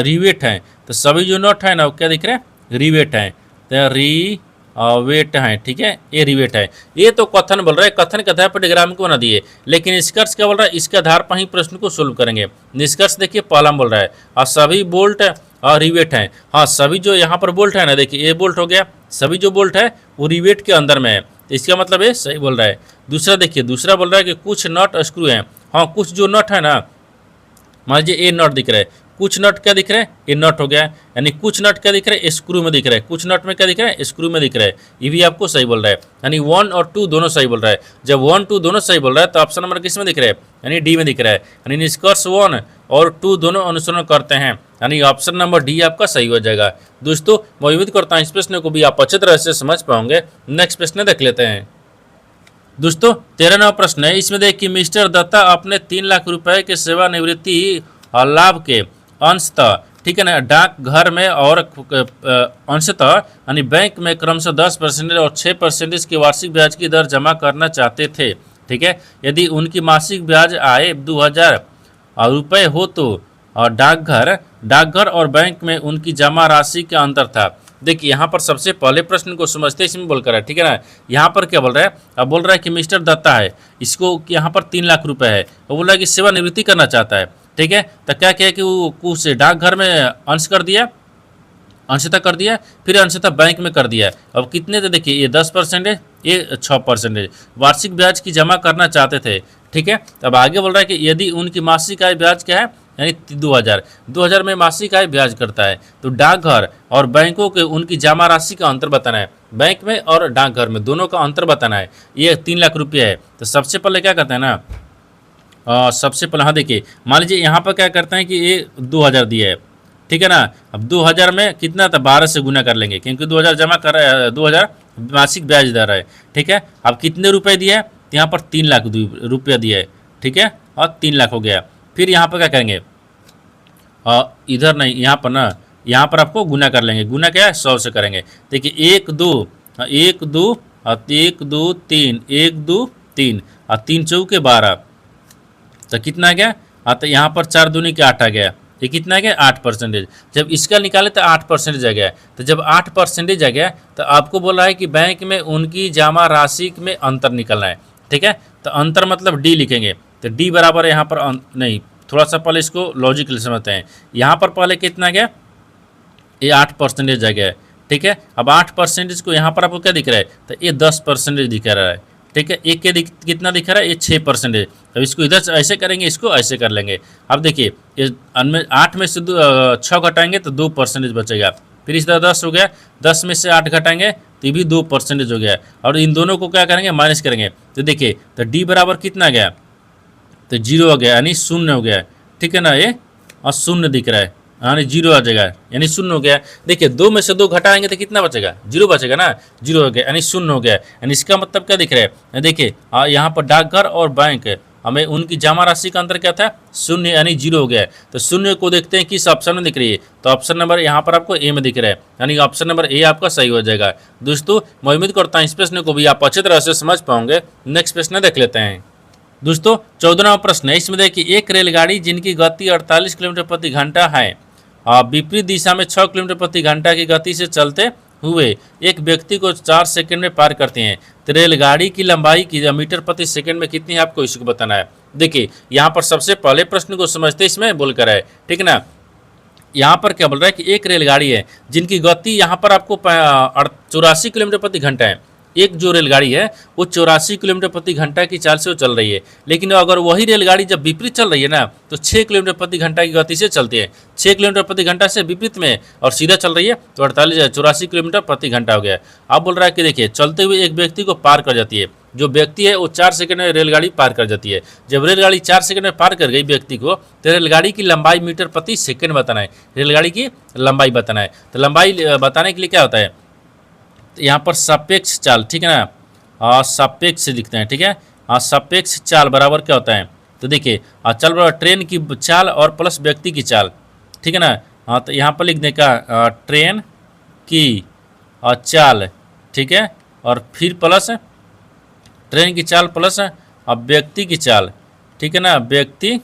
रिवेट हैं। तो सभी जो नट है ना वो क्या दिख रहा है, रिवेट हैं। तो वेट है, ठीक है, ये रिवेट है। ये तो कथन बोल रहा है, कथन के आधार पर डायग्राम को बना दिए। लेकिन निष्कर्ष क्या बोल रहा है, इसके आधार पर ही प्रश्न को सोल्व करेंगे। निष्कर्ष देखिए पहला बोल रहा है और सभी बोल्ट और रिवेट हैं। हाँ, सभी जो यहाँ पर बोल्ट है ना, देखिए ये बोल्ट हो गया, सभी जो बोल्ट है वो रिवेट के अंदर में है। इसका मतलब ये सही बोल रहा है। दूसरा देखिए, दूसरा बोल रहा है कि कुछ नट स्क्रू हैं। हाँ, कुछ जो नट है ना, मान लीजिए ये नट दिख रहा है, कुछ नट क्या दिख रहा है, ये नट हो गया। यानी कुछ नट क्या दिख रहा है, स्क्रू में दिख रहा है। कुछ नट में क्या दिख रहा है, स्क्रू में दिख रहा है। ये भी आपको सही बोल रहा है। यानी 1 और 2 दोनों सही बोल रहा है। जब 1 2 दोनों सही बोल रहा है तो ऑप्शन नंबर किस में दिख रहा है, यानी डी में दिख रहा है। यानी निष्कर्ष 1 और 2 दोनों अनुसरण करते हैं, यानी ऑप्शन नंबर डी आपका सही हो जाएगा। दोस्तों मैं उम्मीद करता हूँ इस प्रश्न को भी आप अच्छे तरह से समझ पाओगे। नेक्स्ट प्रश्न देख लेते हैं। दोस्तों 13वां प्रश्न है, इसमें देखिए मिस्टर दत्ता अपने 3 लाख रुपए के सेवानिवृत्ति और लाभ के अंशतः, ठीक है ना, डाक घर में और अंशतः यानी बैंक में क्रमशः 10% और 6% की वार्षिक ब्याज की दर जमा करना चाहते थे। ठीक है, यदि उनकी मासिक ब्याज आय 2000 रुपये हो तो डाकघर और बैंक में उनकी जमा राशि का अंतर था। देखिए यहाँ पर सबसे पहले प्रश्न को समझते इसमें बोलकर है, ठीक है ना। यहाँ पर क्या बोल रहा है, अब बोल रहा है कि मिस्टर दत्ता है, इसको यहाँ पर 3 लाख रुपए है, वो बोल रहा है कि सेवानिवृत्ति करना चाहता है। ठीक है, तो क्या किया कि वो कुछ डाकघर में अंश कर दिया, अंशतः कर दिया, फिर अंशतः बैंक में कर दिया। अब कितने थे देखिए, ये 10%, ये 6% वार्षिक ब्याज की जमा करना चाहते थे। ठीक है, तब आगे बोल रहा है कि यदि उनकी मासिक आय ब्याज क्या है, यानी 2000 में मासिक आय ब्याज करता है, तो डाकघर और बैंकों के उनकी जमा राशि का अंतर बताना है। बैंक में और डाकघर में दोनों का अंतर बताना है। ये 3 लाख रुपये है, तो सबसे पहले क्या करते हैं ना, सबसे पहले हाँ देखिए, मान लीजिए यहाँ पर क्या करते हैं कि ये 2000 दिया है, ठीक है ना। अब 2000 में कितना था, 12 से गुना कर लेंगे, क्योंकि 2000 जमा कर रहा है, 2000 मासिक ब्याज दर है। ठीक है, अब कितने रुपए दिया है, तो यहाँ पर 3 लाख रुपया दिया है। ठीक है, और 3 लाख हो गया। फिर यहाँ पर क्या करेंगे, इधर नहीं, यहाँ पर ना, यहाँ पर आपको गुना कर लेंगे। गुना क्या है, 100 से करेंगे। देखिए 1 2 1 2 1 2 3 1 2 3 और 3 चौके 12, तो कितना आ गया, तो यहाँ पर 4 दूनी के 8 आ गया। ये कितना आ गया, 8%। जब इसका निकाले तो 8% आ गया। तो जब 8% आ गया तो आपको बोला है कि बैंक में उनकी जमा राशि में अंतर निकलना है। ठीक है, तो अंतर मतलब डी लिखेंगे। तो डी बराबर यहाँ पर नहीं, थोड़ा सा पहले इसको लॉजिकली समझते हैं। यहाँ पर पहले कितना गया, ये 8% आ गया। ठीक है, अब 8% को यहाँ पर आपको क्या दिख रहा है, तो ये 10% दिख रहा है। ठीक है, एक के कितना दिख रहा है, ये 6%। अब इसको इधर से ऐसे करेंगे, इसको ऐसे कर लेंगे। अब देखिए ये 8 में से 6 घटाएंगे तो 2% बचेगा। फिर इस तरह 10 हो गया, 10 में से 8 घटाएंगे तो ये भी 2% हो गया। और इन दोनों को क्या करेंगे, माइनस करेंगे। तो देखिए तो डी बराबर कितना गया, तो 0 हो गया, यानी 0 हो गया। ठीक है ना, ये और 0 दिख रहा है, यानी 0 आ जाएगा, यानी 0 हो गया। देखिए 2 में से 2 घटाएंगे तो कितना बचेगा, 0 बचेगा ना, 0 हो गया, यानी 0 हो गया। यानी इसका मतलब क्या दिख रहा है, देखिए यहाँ पर डाकघर और बैंक हमें उनकी जमा राशि का अंतर क्या था, 0, यानी 0 हो गया। तो 0 को देखते हैं किस ऑप्शन में दिख रही है, तो ऑप्शन नंबर यहाँ पर आपको ए में दिख रहा है, यानी ऑप्शन नंबर ए आपका सही हो जाएगा। दोस्तों मैं उम्मीद करता हूँ इस प्रश्न को भी आप अच्छी तरह से समझ पाओगे। नेक्स्ट प्रश्न देख लेते हैं। दोस्तों 14वां प्रश्न है, इसमें देखिए एक रेलगाड़ी जिनकी गति 48 किलोमीटर प्रति घंटा है, विपरीत दिशा में 6 किलोमीटर प्रति घंटा की गति से चलते हुए एक व्यक्ति को 4 सेकंड में पार करती हैं। तो रेलगाड़ी की लंबाई की मीटर प्रति सेकंड में कितनी है, आपको इसको बताना है। देखिए यहाँ पर सबसे पहले प्रश्न को समझते इसमें बोलकर है, ठीक है ना। यहाँ पर क्या बोल रहा है कि एक रेलगाड़ी है जिनकी गति यहाँ पर आपको 84 किलोमीटर प्रति घंटा है। एक जो रेलगाड़ी है वो 84 किलोमीटर प्रति घंटा की चाल से वो चल रही है, लेकिन अगर वही रेलगाड़ी जब विपरीत चल रही है ना तो 6 किलोमीटर प्रति घंटा की गति से चलती है। 6 किलोमीटर प्रति घंटा से विपरीत में और सीधा चल रही है तो 84 किलोमीटर प्रति घंटा हो गया। अब बोल रहा है कि देखिए चलते हुए एक व्यक्ति को पार कर जाती है। जो व्यक्ति है वो 4 सेकंड में रेलगाड़ी पार कर जाती है। जब रेलगाड़ी 4 सेकंड में पार कर गई व्यक्ति को तो रेलगाड़ी की लंबाई मीटर प्रति सेकंड बताना है। रेलगाड़ी की लंबाई बताना है, तो लंबाई बताने के लिए क्या होता है, यहाँ पर सापेक्ष चाल, ठीक है ना, और सापेक्ष लिखते हैं, ठीक है। सापेक्ष चाल बराबर क्या होता है, तो देखिए चाल बराबर ट्रेन की चाल और प्लस व्यक्ति की चाल, ठीक है ना। तो यहाँ पर लिखने का ट्रेन की चाल, ठीक है, और फिर प्लस ट्रेन की चाल प्लस व्यक्ति की चाल, ठीक है ना, व्यक्ति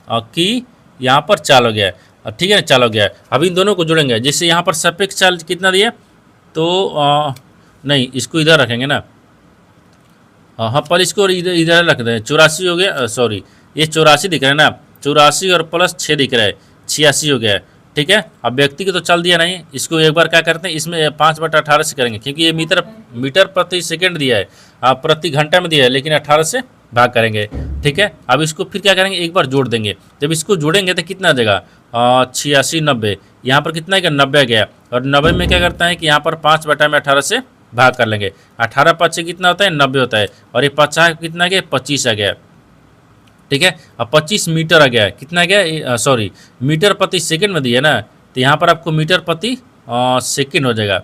की यहाँ पर चाल हो गया, ठीक है ना, चाल हो गया। अब इन दोनों को जोड़ेंगे, जैसे यहाँ पर सापेक्ष चाल कितना दिए तो नहीं इसको इधर रखेंगे ना, हाँ पर इसको इधर रख दें, 84 हो गया, सॉरी ये 84 दिख रहा है ना, 84 और प्लस 6 दिख रहा है, 86 हो गया, ठीक है। अब व्यक्ति को तो चल दिया नहीं, इसको एक बार क्या करते हैं, इसमें 5/18 से करेंगे क्योंकि ये मीटर प्रति सेकंड दिया है, प्रति घंटा में दिया है, लेकिन 18 से भाग करेंगे, ठीक है। अब इसको फिर क्या करेंगे, एक बार जोड़ देंगे। जब इसको जोड़ेंगे तो कितना आ जाएगा, 86 90, यहाँ पर कितना गया 90 गया, और 90 में क्या करता है कि यहाँ पर 5/18 से भाग कर लेंगे। 18 5 से कितना होता है 90 होता है, और ये 50 कितना गया 25 आ गया, ठीक है। अब 25 मीटर आ गया, कितना गया, सॉरी मीटर प्रति सेकंड में दिया ना, तो यहाँ पर आपको मीटर प्रति सेकंड हो जाएगा।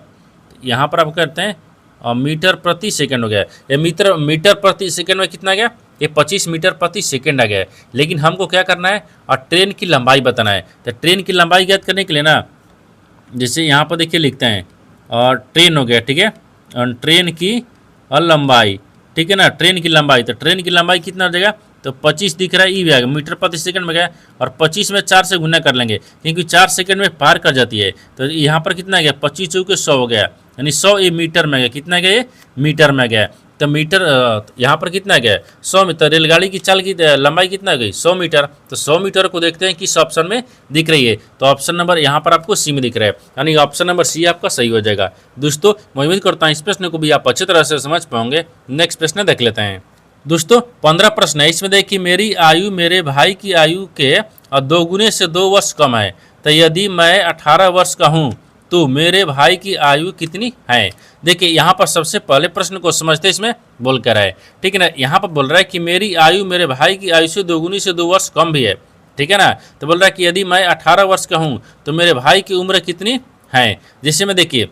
यहाँ पर आप करते हैं मीटर प्रति सेकंड हो गया, ये मीटर प्रति सेकंड में कितना गया, ये 25 मीटर प्रति सेकंड आ गया। लेकिन हमको क्या करना है, और ट्रेन की लंबाई बताना है। तो ट्रेन की लंबाई ज्ञात करने के लिए ना, जैसे यहाँ पर देखिए लिखते हैं और ट्रेन हो गया, ठीक है, ट्रेन की लंबाई, ठीक है ना, ट्रेन की लंबाई, तो ट्रेन की लंबाई कितना हो जाएगा, तो 25 दिख रहा है, ई भी आ गया, मीटर प्रति सेकंड में गया, और 25 में 4 से गुना कर लेंगे क्योंकि 4 सेकंड में पार कर जाती है। तो यहाँ पर कितना गया, 25 चौके 100 हो गया, यानी 100 ये मीटर में गया, कितना गया ये मीटर में गया। तो मीटर यहाँ पर कितना गया 100 मीटर, रेलगाड़ी की चाल की लंबाई कितना गई 100 मीटर। तो 100 मीटर को देखते हैं किस ऑप्शन में दिख रही है, तो ऑप्शन नंबर यहाँ पर आपको सी में दिख रहा है, यानी ऑप्शन नंबर सी आपका सही हो जाएगा। दोस्तों मैं उम्मीद करता हूँ इस प्रश्न को भी आप अच्छी तरह से समझ पाओगे। नेक्स्ट प्रश्न देख लेते हैं। दोस्तों 15 प्रश्न है, इसमें देखिए मेरी आयु मेरे भाई की आयु के 2 गुने से 2 वर्ष कम है, तो यदि मैं 18 वर्ष का हूँ तो मेरे भाई की आयु कितनी है। देखिए यहाँ पर सबसे पहले प्रश्न को समझते इसमें बोल कर है, ठीक है ना। यहाँ पर बोल रहा है कि मेरी आयु मेरे भाई की आयु से 2 गुनी से 2 वर्ष कम भी है, ठीक है ना। तो बोल रहा है कि यदि मैं 18 वर्ष का हूँ तो मेरे भाई की उम्र कितनी है। जैसे में देखिए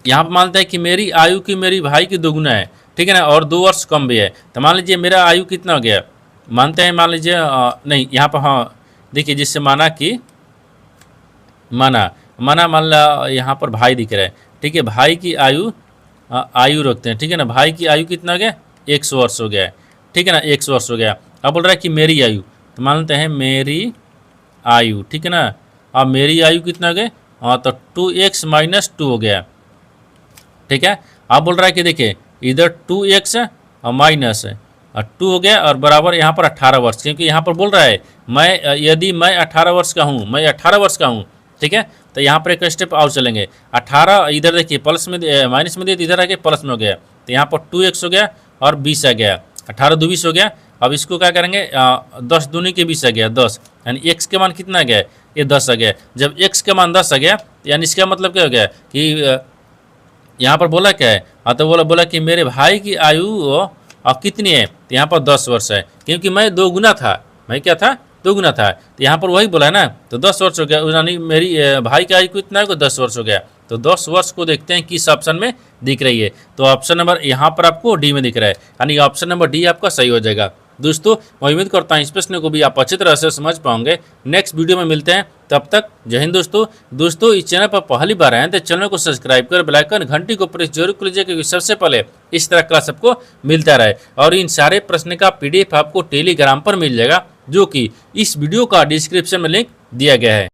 यहाँ पर मानते हैं कि मेरी आयु की मेरी भाई की 2 गुना है, ठीक है ना, और 2 वर्ष कम भी है। तो मान लीजिए मेरा आयु कितना हो गया, मानते हैं मान लीजिए नहीं यहाँ पर, हाँ देखिए जिससे माना कि मान ला यहाँ पर भाई दिख रहा है, ठीक है, भाई की आयु रखते हैं, ठीक है ना। भाई की आयु कितना हो गया 100 वर्ष हो गया है, ठीक है ना, 100 वर्ष हो गया। अब बोल रहा है कि मेरी आयु, तो मान लेते हैं मेरी आयु, ठीक है ना। अब मेरी आयु कितना हो गया, तो 2x - 2 हो गया, ठीक है। अब बोल रहा है कि देखिए इधर 2x माइनस 2 हो गया और बराबर यहाँ पर 18 वर्ष, क्योंकि यहाँ पर बोल रहा है यदि मैं 18 वर्ष का हूँ, मैं 18 वर्ष का हूँ, ठीक है। तो यहाँ पर एक स्टेप और चलेंगे, 18 इधर देखिए प्लस में माइनस में दिए, इधर आके प्लस में हो गया, तो यहाँ पर 2x हो गया और 20 आ गया, 18 2 20 हो गया। अब इसको क्या करेंगे 10 दूनी के 20 आ गया 10, यानी x के मान कितना आ गया, ये 10 आ गया। जब x के मान 10 आ गया यानी इसका मतलब क्या हो गया कि यहाँ पर बोला क्या है, तो बोला कि मेरे भाई की आयु कितनी है, तो यहाँ पर 10 वर्ष है, क्योंकि मैं 2 गुना था, मैं क्या था 2 गुना था, तो यहाँ पर वही बोला है ना, तो 10 वर्ष हो गया, यानी मेरी भाई की आयु कितना है 10 वर्ष हो गया। तो 10 वर्ष को देखते हैं किस ऑप्शन में दिख रही है, तो ऑप्शन नंबर यहाँ पर आपको डी में दिख रहा है, यानी ऑप्शन नंबर डी आपका सही हो जाएगा। दोस्तों मैं उम्मीद करता हूँ इस प्रश्न को भी आप अच्छी तरह से समझ पाओगे। नेक्स्ट वीडियो में मिलते हैं, तब तक जय हिंद। दोस्तों इस चैनल पर पहली बार आए तो चैनल को सब्सक्राइब कर बेल आइकन घंटी को प्रेस जरूर कर लीजिए, क्योंकि सबसे पहले इस तरह क्लास सबको मिलता रहे। और इन सारे प्रश्न का PDF आपको टेलीग्राम पर मिल जाएगा, जो कि इस वीडियो का डिस्क्रिप्शन में लिंक दिया गया है।